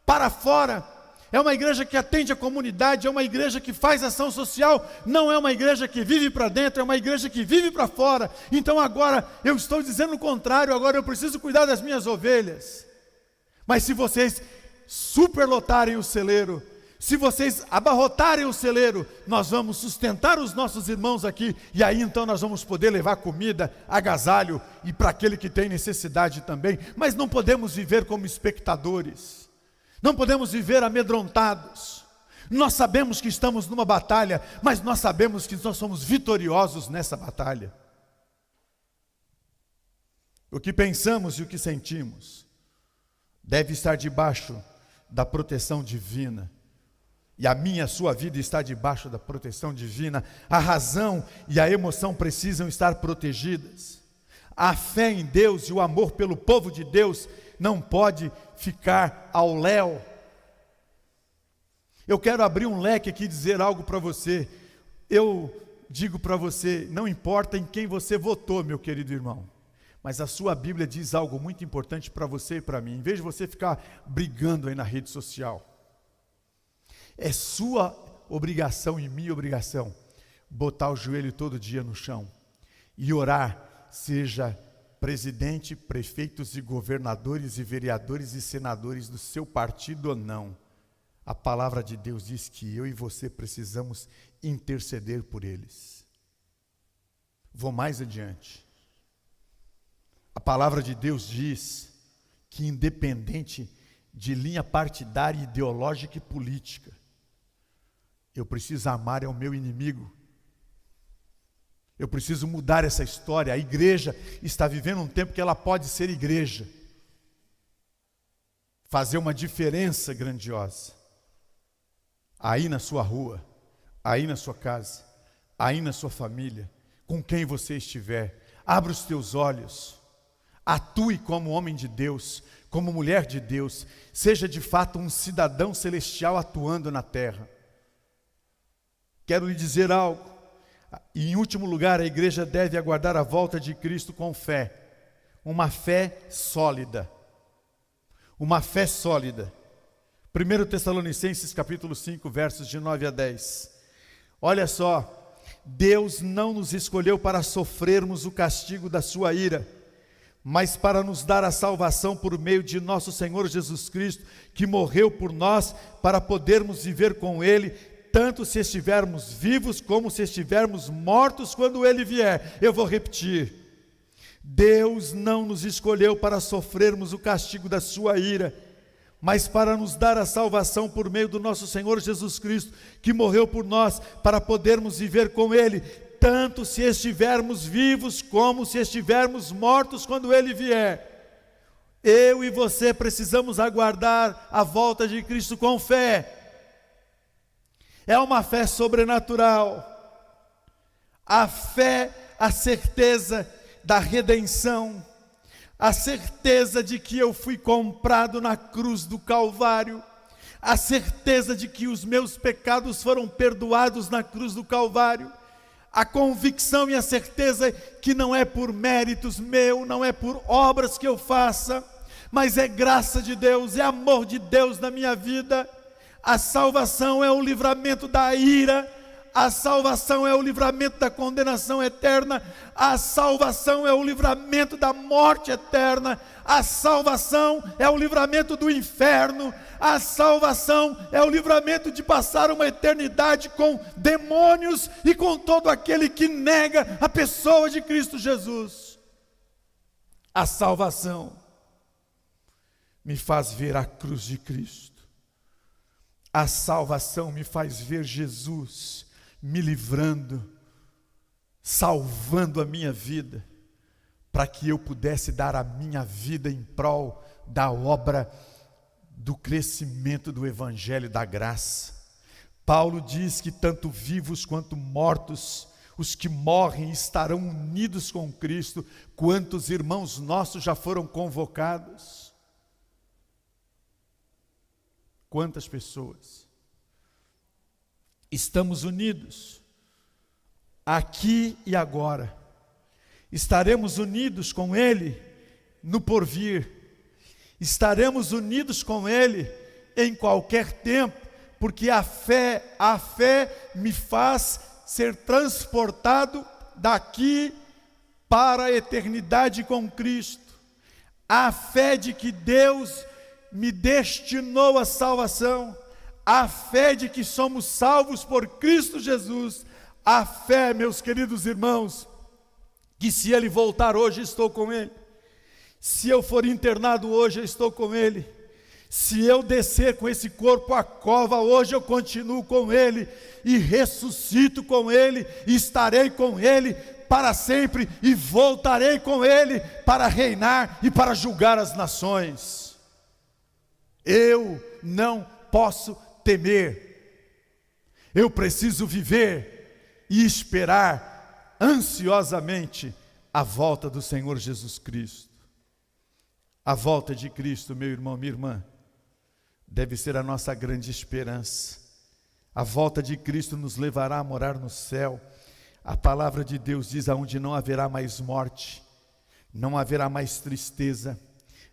A: para fora. É uma igreja que atende a comunidade, é uma igreja que faz ação social, não é uma igreja que vive para dentro, é uma igreja que vive para fora. Então agora eu estou dizendo o contrário, agora eu preciso cuidar das minhas ovelhas. Mas se vocês superlotarem o celeiro, se vocês abarrotarem o celeiro, nós vamos sustentar os nossos irmãos aqui, e aí então nós vamos poder levar comida, agasalho, e para aquele que tem necessidade também. Mas não podemos viver como espectadores. Não podemos viver amedrontados. Nós sabemos que estamos numa batalha, mas nós sabemos que nós somos vitoriosos nessa batalha. O que pensamos e o que sentimos deve estar debaixo da proteção divina, E a minha, a sua vida está debaixo da proteção divina. A razão e a emoção precisam estar protegidas. A fé em Deus e o amor pelo povo de Deus não pode ficar ao léu. Eu quero abrir um leque aqui e dizer algo para você. Eu digo para você, não importa em quem você votou, meu querido irmão, mas a sua Bíblia diz algo muito importante para você e para mim. Em vez de você ficar brigando aí na rede social, é sua obrigação e minha obrigação botar o joelho todo dia no chão e orar, seja presidente, prefeitos e governadores e vereadores e senadores do seu partido ou não. A palavra de Deus diz que eu e você precisamos interceder por eles. Vou mais adiante. A palavra de Deus diz que independente de linha partidária, ideológica e política, eu preciso amar o meu inimigo. Eu preciso mudar essa história. A igreja está vivendo um tempo que ela pode ser igreja, fazer uma diferença grandiosa, aí na sua rua, aí na sua casa, aí na sua família, com quem você estiver. Abra os teus olhos, atue como homem de Deus, como mulher de Deus, seja de fato um cidadão celestial atuando na terra. Quero lhe dizer algo. E em último lugar, a igreja deve aguardar a volta de Cristo com fé, uma fé sólida, uma fé sólida. 1 Tessalonicenses capítulo 5, versos de 9 a 10, olha só, Deus não nos escolheu para sofrermos o castigo da sua ira, mas para nos dar a salvação por meio de nosso Senhor Jesus Cristo, que morreu por nós, para podermos viver com Ele, tanto se estivermos vivos como se estivermos mortos quando Ele vier. Eu vou repetir. Deus não nos escolheu para sofrermos o castigo da sua ira, mas para nos dar a salvação por meio do nosso Senhor Jesus Cristo, que morreu por nós, para podermos viver com Ele, tanto se estivermos vivos como se estivermos mortos quando Ele vier. Eu e você precisamos aguardar a volta de Cristo com fé. É uma fé sobrenatural, a fé, a certeza da redenção, a certeza de que eu fui comprado na cruz do Calvário, a certeza de que os meus pecados foram perdoados na cruz do Calvário, a convicção e a certeza que não é por méritos meu, não é por obras que eu faça, mas é graça de Deus, é amor de Deus na minha vida. A salvação é o livramento da ira, a salvação é o livramento da condenação eterna, a salvação é o livramento da morte eterna, a salvação é o livramento do inferno, a salvação é o livramento de passar uma eternidade com demônios e com todo aquele que nega a pessoa de Cristo Jesus. A salvação me faz ver a cruz de Cristo. A salvação me faz ver Jesus me livrando, salvando a minha vida, para que eu pudesse dar a minha vida em prol da obra do crescimento do Evangelho da graça. Paulo diz que tanto vivos quanto mortos, os que morrem estarão unidos com Cristo. Quantos irmãos nossos já foram convocados? Quantas pessoas? Estamos unidos, aqui e agora. Estaremos unidos com Ele no porvir. Estaremos unidos com Ele em qualquer tempo, porque a fé me faz ser transportado daqui para a eternidade com Cristo. A fé de que Deus me destinou à salvação, a fé de que somos salvos por Cristo Jesus, a fé, meus queridos irmãos, que se Ele voltar hoje, estou com Ele. Se eu for internado hoje, eu estou com Ele. Se eu descer com esse corpo à cova hoje, eu continuo com Ele, e ressuscito com Ele, e estarei com Ele para sempre, e voltarei com Ele para reinar e para julgar as nações. Eu não posso temer, Eu preciso viver e esperar ansiosamente a volta do Senhor Jesus Cristo. A volta de Cristo, meu irmão, minha irmã, deve ser a nossa grande esperança. A volta de Cristo nos levará a morar no céu. A palavra de Deus diz: aonde não haverá mais morte, não haverá mais tristeza,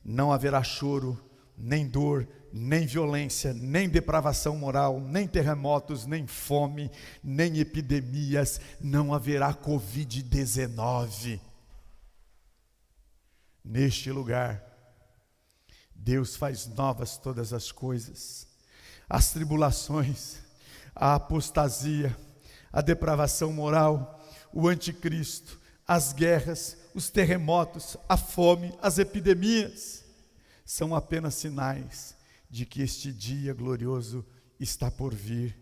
A: não haverá choro, nem dor, nem violência, nem depravação moral, nem terremotos, nem fome, nem epidemias, não haverá Covid-19. Neste lugar, Deus faz novas todas as coisas. As tribulações, a apostasia, a depravação moral, o anticristo, as guerras, os terremotos, a fome, as epidemias, são apenas sinais de que este dia glorioso está por vir.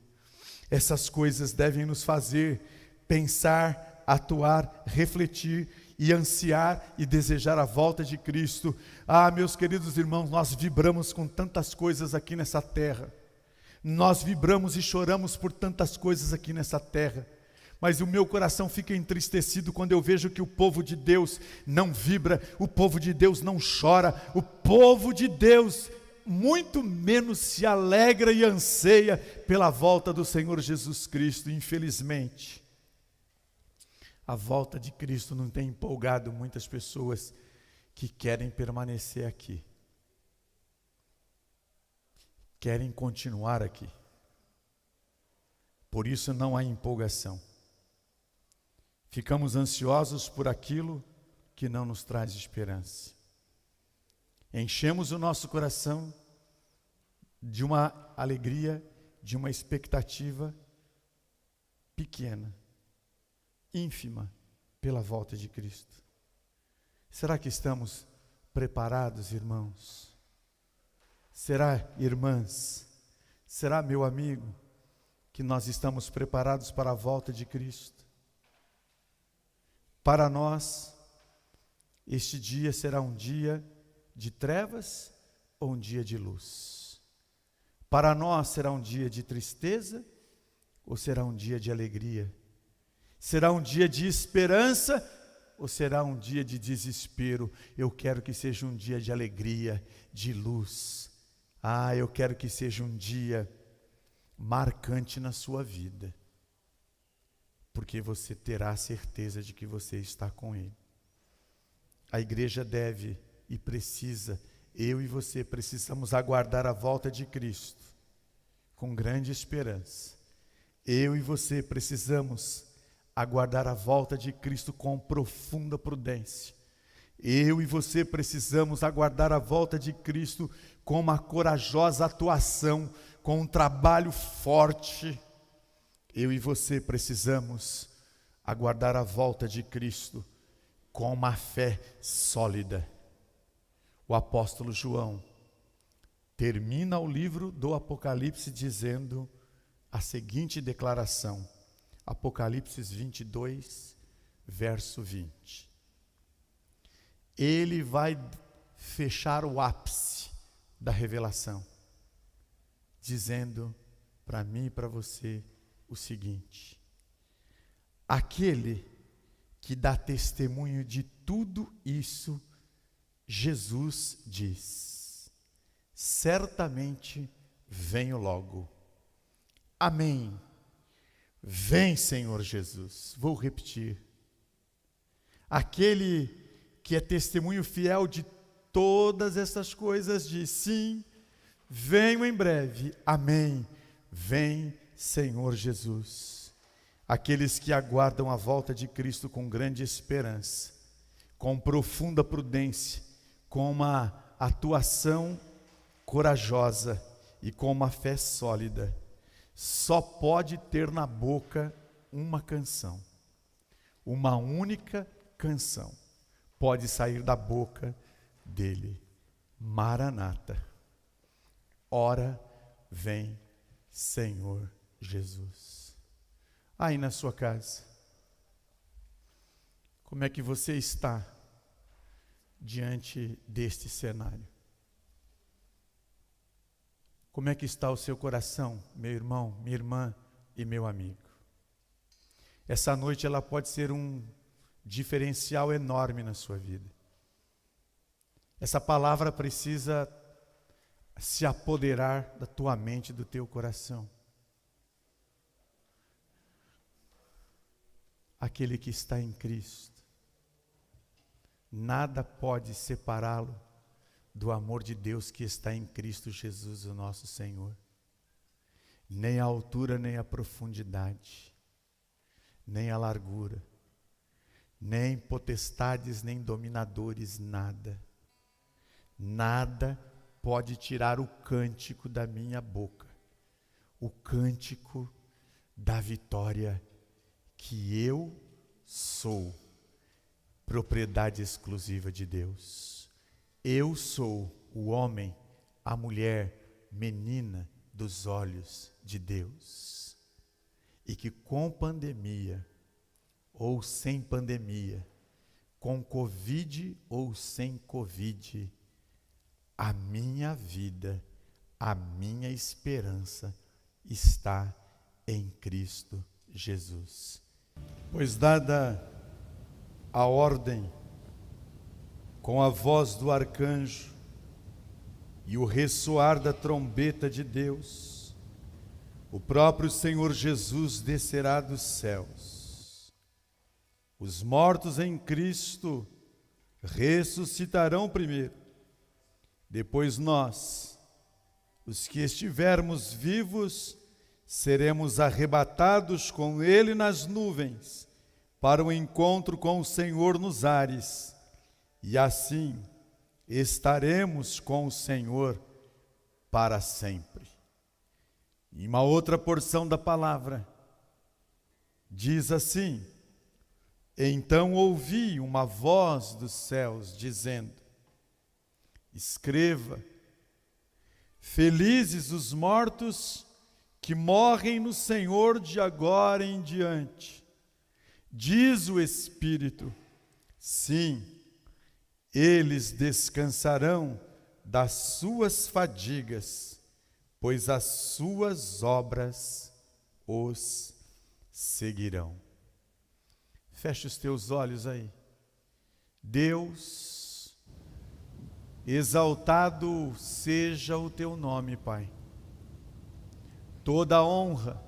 A: Essas coisas devem nos fazer pensar, atuar, refletir e ansiar e desejar a volta de Cristo. Ah, meus queridos irmãos, nós vibramos com tantas coisas aqui nessa terra. Nós vibramos e choramos por tantas coisas aqui nessa terra. Mas o meu coração fica entristecido quando eu vejo que o povo de Deus não vibra, o povo de Deus não chora, o povo de Deus muito menos se alegra e anseia pela volta do Senhor Jesus Cristo. Infelizmente, a volta de Cristo não tem empolgado muitas pessoas que querem permanecer aqui, querem continuar aqui. Por isso não há empolgação. Ficamos ansiosos por aquilo que não nos traz esperança. Enchemos o nosso coração de uma alegria, de uma expectativa pequena, ínfima, pela volta de Cristo. Será que estamos preparados, irmãos? Será, irmãs? Será, meu amigo, que nós estamos preparados para a volta de Cristo? Para nós, este dia será um dia de trevas ou um dia de luz? Para nós será um dia de tristeza ou será um dia de alegria? Será um dia de esperança ou será um dia de desespero? Eu quero que seja um dia de alegria, de luz. Ah, eu quero que seja um dia marcante na sua vida, porque você terá a certeza de que você está com Ele. A igreja deve e precisa, eu e você precisamos aguardar a volta de Cristo com grande esperança. Eu e você precisamos aguardar a volta de Cristo com profunda prudência. Eu e você precisamos aguardar a volta de Cristo com uma corajosa atuação, com um trabalho forte. Eu e você precisamos aguardar a volta de Cristo com uma fé sólida. O apóstolo João termina o livro do Apocalipse dizendo a seguinte declaração, Apocalipse 22, verso 20. Ele vai fechar o ápice da revelação, dizendo para mim e para você o seguinte: aquele que dá testemunho de tudo isso, Jesus diz, certamente venho logo. Amém. Vem, Senhor Jesus. Vou repetir. Aquele que é testemunho fiel de todas essas coisas diz, sim, venho em breve. Amém. Vem, Senhor Jesus. Aqueles que aguardam a volta de Cristo com grande esperança, com profunda prudência, com uma atuação corajosa e com uma fé sólida, só pode ter na boca uma canção, uma única canção pode sair da boca dele: Maranata, ora vem Senhor Jesus. Aí na sua casa, como é que você está diante deste cenário? Como é que está o seu coração, meu irmão, minha irmã, e meu amigo. Essa noite ela pode ser um diferencial enorme na sua vida. Essa palavra precisa se apoderar da tua mente, do teu coração. Aquele que está em Cristo, nada pode separá-lo do amor de Deus que está em Cristo Jesus, o nosso Senhor. Nem a altura, nem a profundidade, nem a largura, nem potestades, nem dominadores, nada. Nada pode tirar o cântico da minha boca, o cântico da vitória, que eu sou propriedade exclusiva de Deus. Eu sou o homem, a mulher, menina dos olhos de Deus. E que com pandemia ou sem pandemia, com Covid ou sem Covid, a minha vida, a minha esperança está em Cristo Jesus. Pois dada a ordem, com a voz do arcanjo e o ressoar da trombeta de Deus, o próprio Senhor Jesus descerá dos céus. Os mortos em Cristo ressuscitarão primeiro. Depois nós, os que estivermos vivos, seremos arrebatados com Ele nas nuvens, para o encontro com o Senhor nos ares, e assim estaremos com o Senhor para sempre. E uma outra porção da palavra diz assim: então ouvi uma voz dos céus dizendo: escreva, felizes os mortos que morrem no Senhor de agora em diante. Diz o Espírito: sim, eles descansarão das suas fadigas, pois as suas obras os seguirão. Feche os teus olhos aí. Deus, exaltado seja o teu nome, Pai. Toda a honra,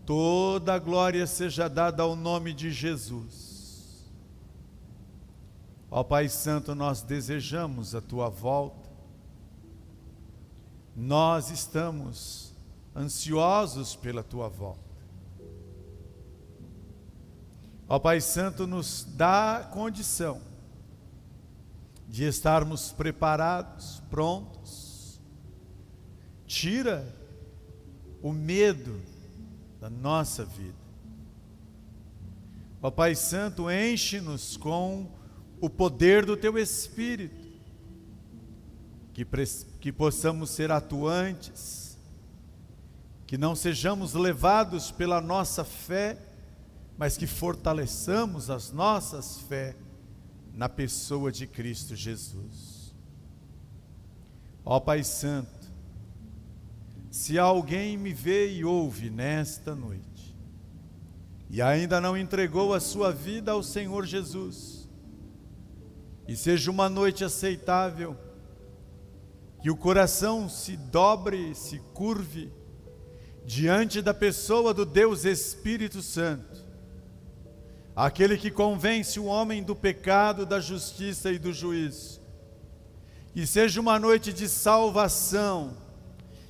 A: toda a glória seja dada ao nome de Jesus. Ó Pai Santo, nós desejamos a Tua volta. Nós estamos ansiosos pela Tua volta. Ó Pai Santo, nos dá condição de estarmos preparados, prontos. Tira o medo da nossa vida. Ó Pai Santo, enche-nos com o poder do Teu Espírito, que possamos ser atuantes, que não sejamos levados pela nossa fé, mas que fortaleçamos as nossas fé na pessoa de Cristo Jesus. Ó Pai Santo, se alguém me vê e ouve nesta noite, e ainda não entregou a sua vida ao Senhor Jesus, e seja uma noite aceitável, que o coração se dobre, se curve, diante da pessoa do Deus Espírito Santo, aquele que convence o homem do pecado, da justiça e do juízo, e seja uma noite de salvação,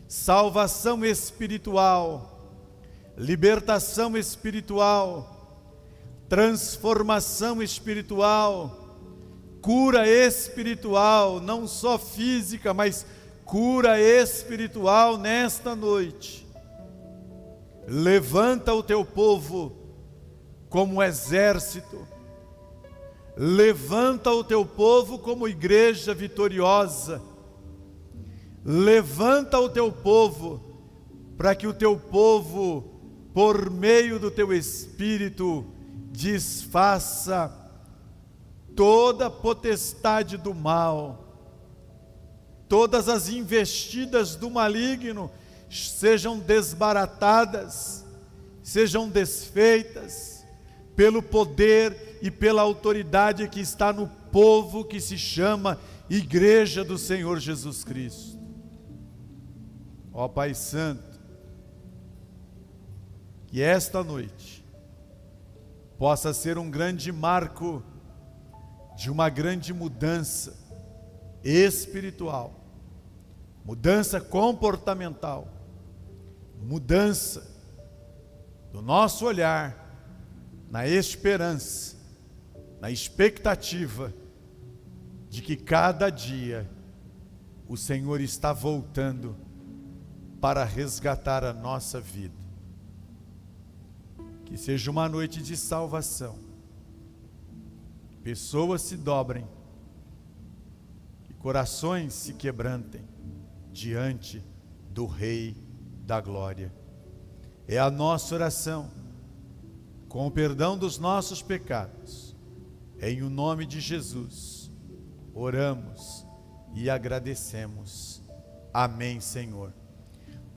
A: salvação espiritual, libertação espiritual, transformação espiritual, cura espiritual, não só física, mas cura espiritual nesta noite. Levanta o teu povo como exército, levanta o teu povo como igreja vitoriosa, levanta o teu povo, para que o teu povo, por meio do teu Espírito, desfaça toda a potestade do mal, todas as investidas do maligno sejam desbaratadas, sejam desfeitas pelo poder e pela autoridade que está no povo que se chama Igreja do Senhor Jesus Cristo. Ó Pai Santo, que esta noite possa ser um grande marco de uma grande mudança espiritual, mudança comportamental, mudança do nosso olhar na esperança, na expectativa de que cada dia o Senhor está voltando para resgatar a nossa vida. Que seja uma noite de salvação, pessoas se dobrem, que corações se quebrantem diante do Rei da Glória. É a nossa oração, com o perdão dos nossos pecados, em o nome de Jesus, oramos e agradecemos. Amém, Senhor.